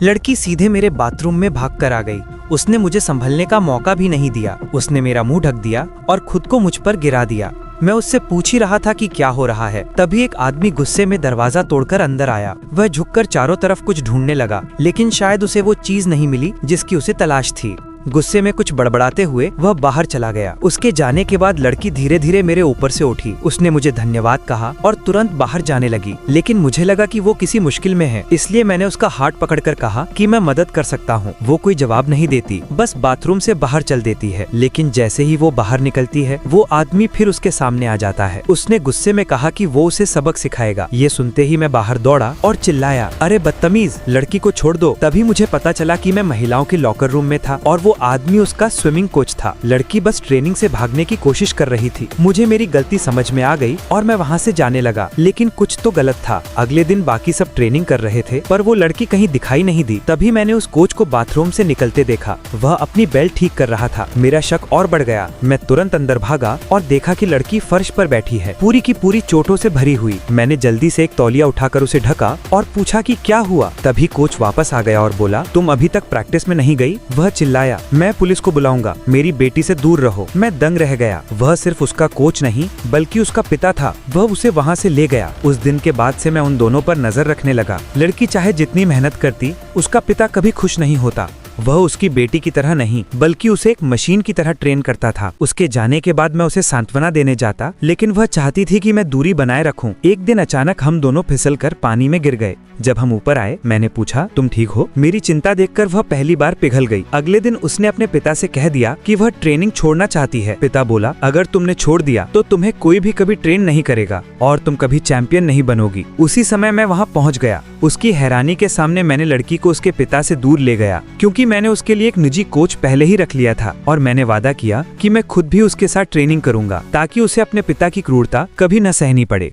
लड़की सीधे मेरे बाथरूम में भाग कर आ गई। उसने मुझे संभलने का मौका भी नहीं दिया। उसने मेरा मुंह ढक दिया और खुद को मुझ पर गिरा दिया। मैं उससे पूछ ही रहा था कि क्या हो रहा है, तभी एक आदमी गुस्से में दरवाजा तोड़कर अंदर आया। वह झुककर चारों तरफ कुछ ढूंढने लगा, लेकिन शायद उसे वो चीज नहीं मिली जिसकी उसे तलाश थी। गुस्से में कुछ बड़बड़ाते हुए वह बाहर चला गया। उसके जाने के बाद लड़की धीरे धीरे मेरे ऊपर से उठी। उसने मुझे धन्यवाद कहा और तुरंत बाहर जाने लगी, लेकिन मुझे लगा कि वो किसी मुश्किल में है, इसलिए मैंने उसका हाथ पकड़कर कहा कि मैं मदद कर सकता हूँ। वो कोई जवाब नहीं देती, बस बाथरूम से बाहर चल देती है। लेकिन जैसे ही वो बाहर निकलती है, वो आदमी फिर उसके सामने आ जाता है। उसने गुस्से में कहा कि वो उसे सबक सिखाएगा। ये सुनते ही मैं बाहर दौड़ा और चिल्लाया, अरे बदतमीज, लड़की को छोड़ दो। तभी मुझे पता चला कि मैं महिलाओं के लॉकर रूम में था और वो आदमी उसका स्विमिंग कोच था। लड़की बस ट्रेनिंग से भागने की कोशिश कर रही थी। मुझे मेरी गलती समझ में आ गई और मैं वहाँ से जाने लगा, लेकिन कुछ तो गलत था। अगले दिन बाकी सब ट्रेनिंग कर रहे थे, पर वो लड़की कहीं दिखाई नहीं दी। तभी मैंने उस कोच को बाथरूम से निकलते देखा। वह अपनी बेल्ट ठीक कर रहा था। मेरा शक और बढ़ गया। मैं तुरंत अंदर भागा और देखा कि लड़की फर्श पर बैठी है, पूरी की पूरी चोटों से भरी हुई। मैंने जल्दी से एक तौलिया उठाकर उसे ढका और पूछा कि क्या हुआ। तभी कोच वापस आ गया और बोला, तुम अभी तक प्रैक्टिस में नहीं गई? वह चिल्लाया, मैं पुलिस को बुलाऊंगा, मेरी बेटी से दूर रहो। मैं दंग रह गया। वह सिर्फ उसका कोच नहीं बल्कि उसका पिता था। वह उसे वहाँ से ले गया। उस दिन के बाद से मैं उन दोनों पर नजर रखने लगा। लड़की चाहे जितनी मेहनत करती, उसका पिता कभी खुश नहीं होता। वह उसकी बेटी की तरह नहीं बल्कि उसे एक मशीन की तरह ट्रेन करता था। उसके जाने के बाद मैं उसे सांत्वना देने जाता, लेकिन वह चाहती थी कि मैं दूरी बनाए रखूं। एक दिन अचानक हम दोनों फिसलकर पानी में गिर गए। जब हम ऊपर आए, मैंने पूछा, तुम ठीक हो? मेरी चिंता देखकर वह पहली बार पिघल गई। अगले दिन उसने अपने पिता से कह दिया कि वह ट्रेनिंग छोड़ना चाहती है। पिता बोला, अगर तुमने छोड़ दिया तो तुम्हें कोई भी कभी ट्रेन नहीं करेगा और तुम कभी चैंपियन नहीं बनोगी। उसी समय मैं वहाँ पहुँच गया। उसकी हैरानी के सामने मैंने लड़की को उसके पिता से दूर ले गया, क्योंकि मैंने उसके लिए एक निजी कोच पहले ही रख लिया था और मैंने वादा किया कि मैं खुद भी उसके साथ ट्रेनिंग करूंगा ताकि उसे अपने पिता की क्रूरता कभी न सहनी पड़े।